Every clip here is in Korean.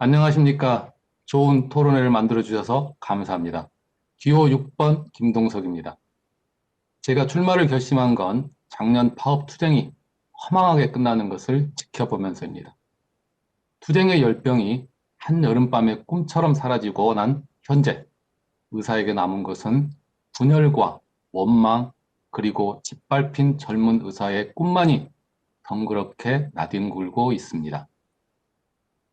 안녕하십니까. 좋은 토론회를 만들어 주셔서 감사합니다. 기호 6번 김동석입니다. 제가 출마를 결심한 건 작년 파업 투쟁이 허망하게 끝나는 것을 지켜보면서입니다. 투쟁의 열병이 한여름밤에 꿈처럼 사라지고 난 현재 의사에게 남은 것은 분열과 원망 그리고 짓밟힌 젊은 의사의 꿈만이 덩그렇게 나뒹굴고 있습니다.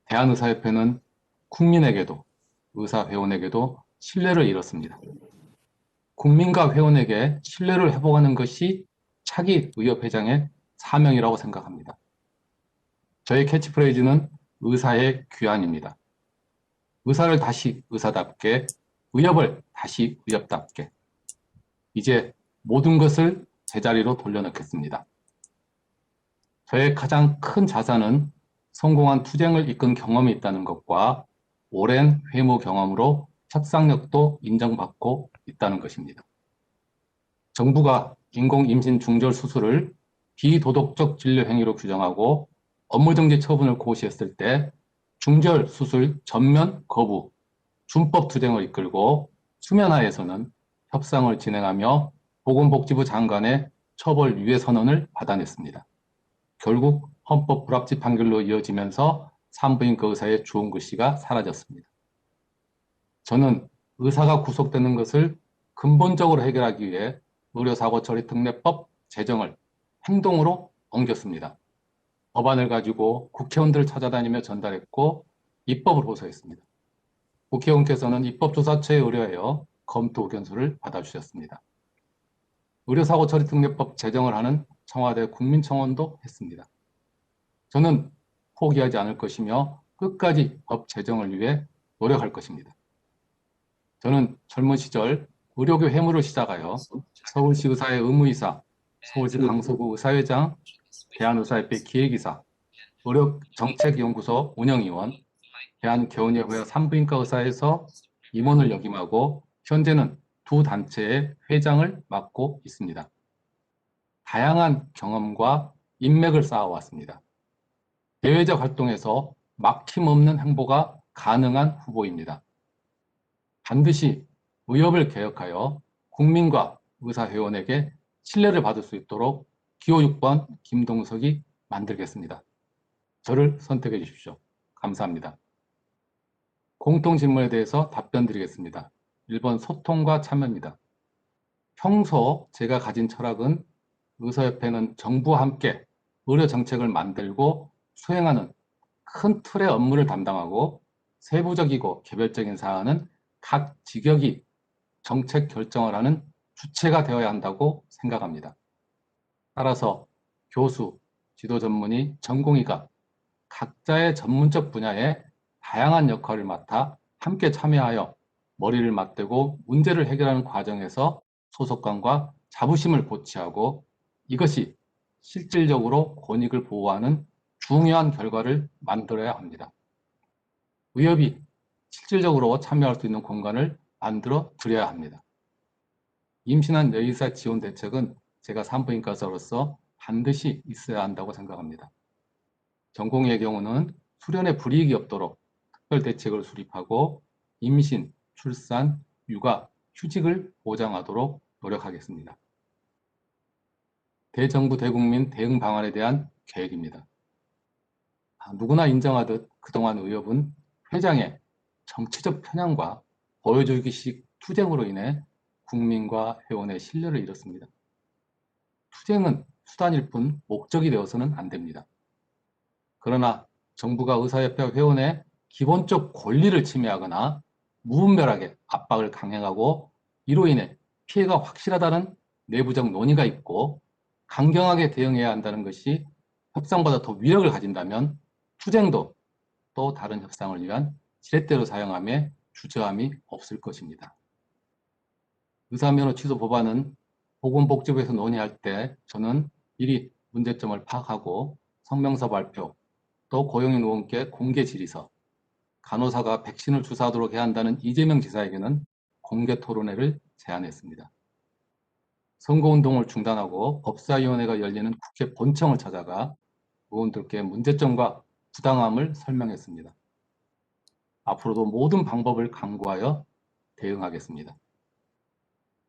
대한의사협회는 국민에게도 의사회원에게도 신뢰를 잃었습니다. 국민과 회원에게 신뢰를 회복하는 것이 차기 의협회장의 사명이라고 생각합니다. 저의 캐치프레이즈는 의사의 귀환입니다. 의사를 다시 의사답게, 의협을 다시 의협답게. 이제 모든 것을 제자리로 돌려놓겠습니다. 저의 가장 큰 자산은 성공한 투쟁을 이끈 경험이 있다는 것과 오랜 회무 경험으로 협상력도 인정받고 있다는 것입니다. 정부가 인공 임신 중절 수술을 비도덕적 진료 행위로 규정하고 업무정지 처분을 고시했을 때 중절 수술 전면 거부, 준법 투쟁을 이끌고 수면하에서는 협상을 진행하며 보건복지부 장관의 처벌 유예 선언을 받아냈습니다. 결국 헌법 불합치 판결로 이어지면서 산부인과 의사의 좋은 글씨가 사라졌습니다. 저는 의사가 구속되는 것을 근본적으로 해결하기 위해 의료사고처리특례법 제정을 행동으로 옮겼습니다. 법안을 가지고 국회의원들을 찾아다니며 전달했고 입법을 호소했습니다. 국회의원께서는 입법조사처에 의뢰하여 검토 의견서를 받아주셨습니다. 의료사고처리특례법 제정을 하는 청와대 국민청원도 했습니다. 저는 포기하지 않을 것이며 끝까지 법 제정을 위해 노력할 것입니다. 저는 젊은 시절 의료교 회무를 시작하여 서울시 의사의 의무이사, 서울시 강서구 의사회장, 대한의사협회 기획이사, 의료정책연구소 운영위원, 대한개원예회 산부인과 의사에서 임원을 역임하고 현재는 두 단체의 회장을 맡고 있습니다. 다양한 경험과 인맥을 쌓아왔습니다. 대외적 활동에서 막힘없는 행보가 가능한 후보입니다. 반드시 의협을 개혁하여 국민과 의사회원에게 신뢰를 받을 수 있도록 기호 6번 김동석이 만들겠습니다. 저를 선택해 주십시오. 감사합니다. 공통질문에 대해서 답변 드리겠습니다. 1번 소통과 참여입니다. 평소 제가 가진 철학은 의사협회는 정부와 함께 의료정책을 만들고 수행하는 큰 틀의 업무를 담당하고 세부적이고 개별적인 사안은 각 직역이 정책 결정을 하는 주체가 되어야 한다고 생각합니다. 따라서 교수, 지도 전문의, 전공의가 각자의 전문적 분야에 다양한 역할을 맡아 함께 참여하여 머리를 맞대고 문제를 해결하는 과정에서 소속감과 자부심을 고취하고 이것이 실질적으로 권익을 보호하는 중요한 결과를 만들어야 합니다. 의협이 실질적으로 참여할 수 있는 공간을 만들어 드려야 합니다. 임신한 여의사 지원 대책은 제가 산부인과 의사로서 반드시 있어야 한다고 생각합니다. 전공의 경우는 수련에 불이익이 없도록 특별 대책을 수립하고 임신, 출산, 육아, 휴직을 보장하도록 노력하겠습니다. 대정부 대국민 대응 방안에 대한 계획입니다. 누구나 인정하듯 그동안 의협은 회장의 정치적 편향과 보여주기식 투쟁으로 인해 국민과 회원의 신뢰를 잃었습니다. 투쟁은 수단일 뿐 목적이 되어서는 안 됩니다. 그러나 정부가 의사협회 회원의 기본적 권리를 침해하거나 무분별하게 압박을 강행하고 이로 인해 피해가 확실하다는 내부적 논의가 있고 강경하게 대응해야 한다는 것이 협상보다 더 위력을 가진다면 투쟁도 또 다른 협상을 위한 지렛대로 사용함에 주저함이 없을 것입니다. 의사면허 취소 법안은 보건복지부에서 논의할 때 저는 미리 문제점을 파악하고 성명서 발표, 또 고용인 의원께 공개 질의서, 간호사가 백신을 주사하도록 해야 한다는 이재명 지사에게는 공개 토론회를 제안했습니다. 선거운동을 중단하고 법사위원회가 열리는 국회 본청을 찾아가 의원들께 문제점과 부당함을 설명했습니다. 앞으로도 모든 방법을 강구하여 대응하겠습니다.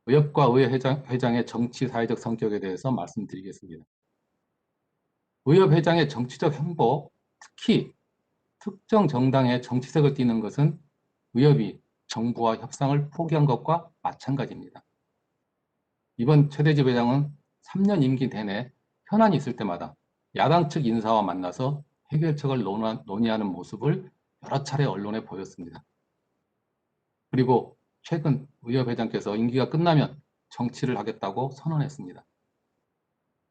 의협과 의회 회장의 정치 사회적 성격에 대해서 말씀드리겠습니다. 의협 회장의 정치적 행보, 특히 특정 정당의 정치색을 띠는 것은 의협이 정부와 협상을 포기한 것과 마찬가지입니다. 이번 최대집 회장은 3년 임기 내내 현안이 있을 때마다 야당 측 인사와 만나서 해결책을 논의하는 모습을 여러 차례 언론에 보였습니다. 그리고 최근 의협 회장께서 임기가 끝나면 정치를 하겠다고 선언했습니다.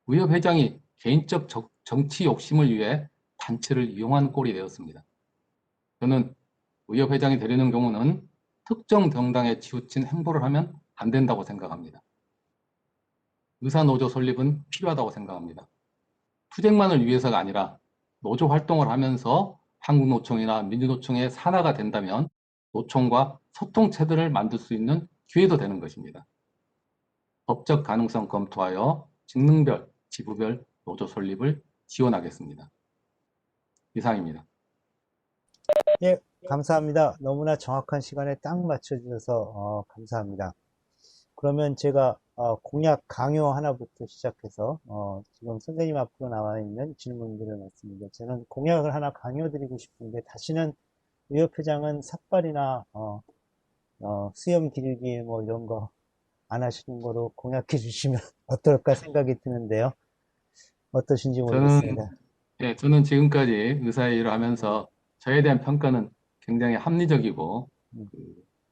의협 회장이 개인적 정치 욕심을 위해 단체를 이용한 꼴이 되었습니다. 저는 의협 회장이 되려는 경우는 특정 정당에 치우친 행보를 하면 안 된다고 생각합니다. 의사노조 설립은 필요하다고 생각합니다. 투쟁만을 위해서가 아니라 노조 활동을 하면서 한국노총이나 민주노총의 산하가 된다면 노총과 소통체들을 만들 수 있는 기회도 되는 것입니다. 법적 가능성 검토하여 직능별, 지부별 노조 설립을 지원하겠습니다. 이상입니다. 예, 감사합니다. 너무나 정확한 시간에 딱 맞춰주셔서 감사합니다. 그러면 제가 공약 강요 하나부터 시작해서 지금 선생님 앞으로 나와 있는 질문들을 말씀드립니다. 저는 공약을 하나 강요드리고 싶은데 다시는 의협회장은 삭발이나 수염 기르기 뭐 이런 거 안 하시는 거로 공약해 주시면 어떨까 생각이 드는데요. 어떠신지 모르겠습니다. 저는 지금까지 의사의 일을 하면서 저에 대한 평가는 굉장히 합리적이고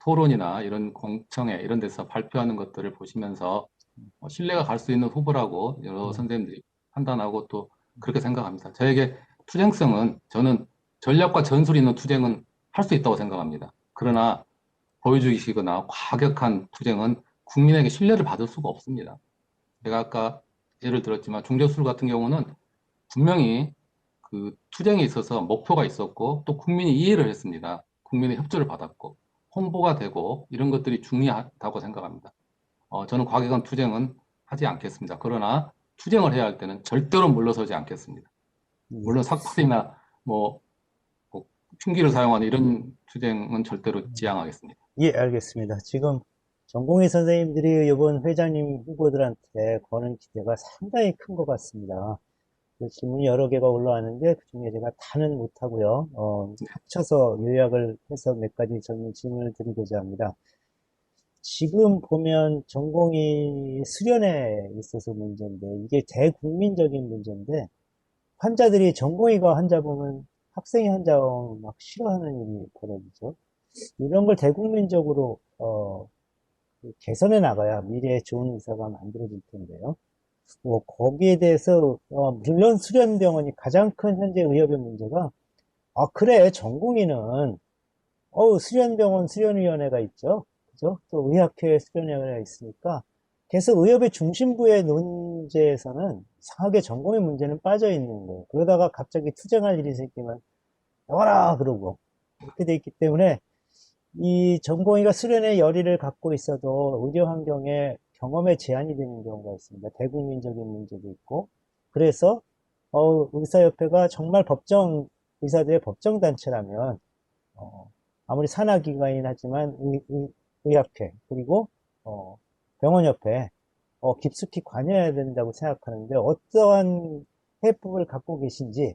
토론이나 이런 공청회 이런 데서 발표하는 것들을 보시면서 신뢰가 갈 수 있는 후보라고 여러 선생님들이 판단하고 또 그렇게 생각합니다. 저에게 투쟁성은 저는 전략과 전술이 있는 투쟁은 할 수 있다고 생각합니다. 그러나 보여주기식이거나 과격한 투쟁은 국민에게 신뢰를 받을 수가 없습니다. 제가 아까 예를 들었지만 중재술 같은 경우는 분명히 그 투쟁에 있어서 목표가 있었고 또 국민이 이해를 했습니다. 국민의 협조를 받았고 홍보가 되고 이런 것들이 중요하다고 생각합니다. 저는 과격한 투쟁은 하지 않겠습니다. 그러나 투쟁을 해야 할 때는 절대로 물러서지 않겠습니다. 물론 삭발이나 뭐 흉기를 사용하는 이런 투쟁은 절대로 지양하겠습니다. 예, 알겠습니다. 지금 전공의 선생님들이 이번 회장님 후보들한테 거는 기대가 상당히 큰 것 같습니다. 그 질문이 여러 개가 올라왔는데 그 중에 제가 다는 못하고요. 합쳐서 요약을 해서 몇 가지 저는 질문을 드리고자 합니다. 지금 보면 전공의 수련에 있어서 문제인데 이게 대국민적인 문제인데 환자들이 전공의가 환자 보면 학생이 환자 보면 막 싫어하는 일이 벌어지죠. 이런 걸 대국민적으로 개선해 나가야 미래에 좋은 의사가 만들어질 텐데요. 뭐 거기에 대해서 물론 수련병원이 가장 큰 현재 의협의 문제가 그래 전공의는 수련병원 수련위원회가 있죠. 그죠? 또 의학회 수련위원회가 있으니까 계속 의협의 중심부의 논제에서는 이상하게 전공의 문제는 빠져 있는 거예요. 그러다가 갑자기 투쟁할 일이 생기면 나와라 그러고 이렇게 돼 있기 때문에 이 전공의가 수련의 열의를 갖고 있어도 의료 환경에 경험에 제한이 되는 경우가 있습니다. 대국민적인 문제도 있고 그래서 의사협회가 정말 의사들의 법정단체라면 아무리 산하기관이긴 하지만 의학회 그리고 병원협회 깊숙이 관여해야 된다고 생각하는데 어떠한 해법을 갖고 계신지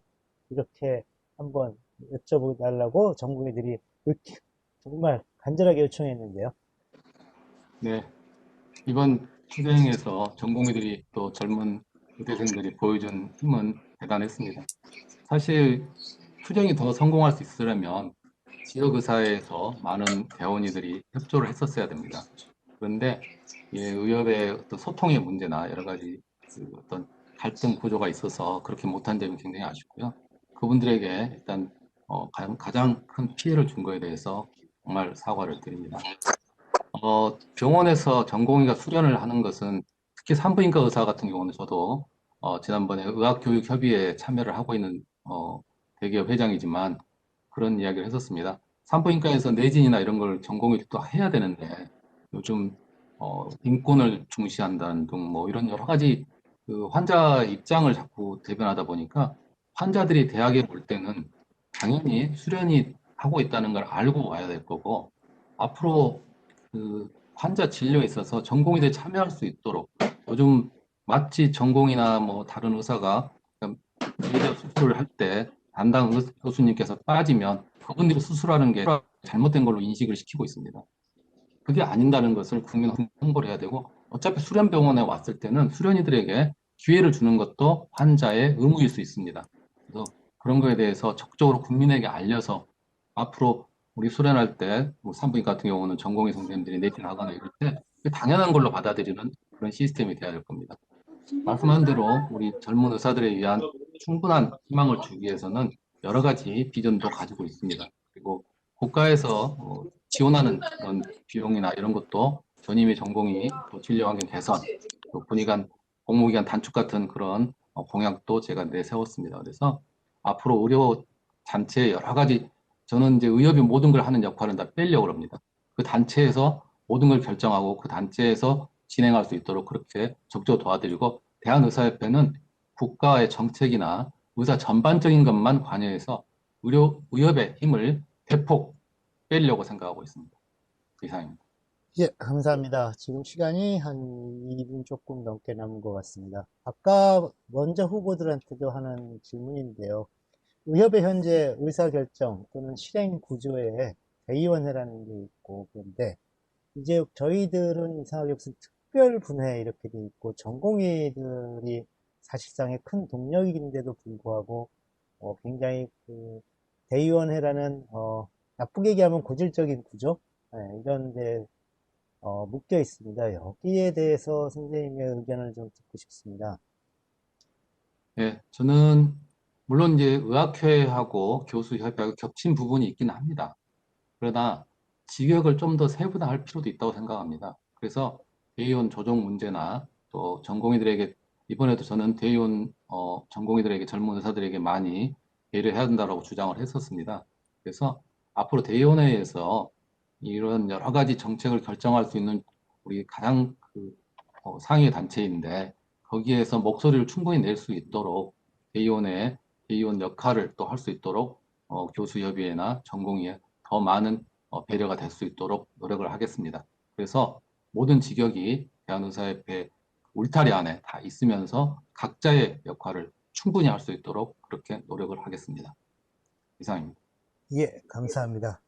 이렇게 한번 여쭤보달라고 전공의들이 정말 간절하게 요청했는데요. 네, 이번 투쟁에서 전공의들이 또 젊은 의대생들이 보여준 힘은 대단했습니다. 사실 투쟁이 더 성공할 수 있으려면 지역의사회에서 많은 대원이들이 협조를 했었어야 됩니다. 그런데 의협의 어떤 소통의 문제나 여러 가지 어떤 갈등 구조가 있어서 그렇게 못한 점이 굉장히 아쉽고요. 그분들에게 일단 가장 큰 피해를 준 거에 대해서 정말 사과를 드립니다. 병원에서 전공의가 수련을 하는 것은 특히 산부인과 의사 같은 경우는 저도 지난번에 의학교육협의회에 참여를 하고 있는 대기업 회장이지만 그런 이야기를 했었습니다. 산부인과에서 내진이나 이런 걸 전공의도 또 해야 되는데 요즘 인권을 중시한다는 등 뭐 이런 여러 가지 그 환자 입장을 자꾸 대변하다 보니까 환자들이 대학에 올 때는 당연히 수련이 하고 있다는 걸 알고 와야 될 거고, 앞으로 그 환자 진료에 있어서 전공의들이 참여할 수 있도록, 요즘 마치 전공이나 뭐 다른 의사가 메이저 수술을 할 때 담당 교수님께서 빠지면 그분들이 수술하는 게 잘못된 걸로 인식을 시키고 있습니다. 그게 아닌다는 것을 국민한테 홍보를 해야 되고, 어차피 수련병원에 왔을 때는 수련이들에게 기회를 주는 것도 환자의 의무일 수 있습니다. 그래서 그런 거에 대해서 적극적으로 국민에게 알려서 앞으로 우리 수련할 때, 뭐 산부인 같은 경우는 전공의 선생님들이 내진하거나 이럴 때 당연한 걸로 받아들이는 그런 시스템이 돼야 될 겁니다. 말씀한 대로 우리 젊은 의사들에 의한 충분한 희망을 주기 위해서는 여러 가지 비전도 가지고 있습니다. 그리고 국가에서 지원하는 그런 비용이나 이런 것도 전임의 전공의 또 진료 환경 개선, 또 군의관 복무기간 단축 같은 그런 공약도 제가 내세웠습니다. 그래서 앞으로 의료 단체의 여러 가지, 저는 이제 의협이 모든 걸 하는 역할은 다 빼려고 합니다. 그 단체에서 모든 걸 결정하고 그 단체에서 진행할 수 있도록 그렇게 적극적으로 도와드리고, 대한의사협회는 국가의 정책이나 의사 전반적인 것만 관여해서 의협의 힘을 대폭 빼려고 생각하고 있습니다. 이상입니다. 예, 감사합니다. 지금 시간이 한 2분 조금 넘게 남은 것 같습니다. 아까 먼저 후보들한테도 하는 질문인데요. 의협의 현재 의사결정 또는 실행 구조에 대의원회라는 게 있고, 그런데 이제 저희들은 이상하게 무슨 특별 분회 이렇게 돼 있고, 전공의들이 사실상의 큰 동력인데도 불구하고 굉장히 그 대의원회라는 나쁘게 얘기하면 고질적인 구조, 이런 데 묶여 있습니다. 여기에 대해서 선생님의 의견을 좀 듣고 싶습니다. 예, 저는 물론 이제 의학회하고 교수협회하고 겹친 부분이 있긴 합니다. 그러나 직역을 좀 더 세분화할 필요도 있다고 생각합니다. 그래서 대의원 조정 문제나 또 전공의들에게, 이번에도 저는 대의원 전공의들에게, 젊은 의사들에게 많이 배려해야 된다고 주장을 했었습니다. 그래서 앞으로 대의원회에서 이런 여러 가지 정책을 결정할 수 있는 우리 가장 상위 단체인데, 거기에서 목소리를 충분히 낼 수 있도록 대의원 역할을 또 할 수 있도록 교수협의회나 전공의회 더 많은 배려가 될 수 있도록 노력을 하겠습니다. 그래서 모든 직역이 대한의사협회 울타리 안에 다 있으면서 각자의 역할을 충분히 할 수 있도록 그렇게 노력을 하겠습니다. 이상입니다. 예, 감사합니다.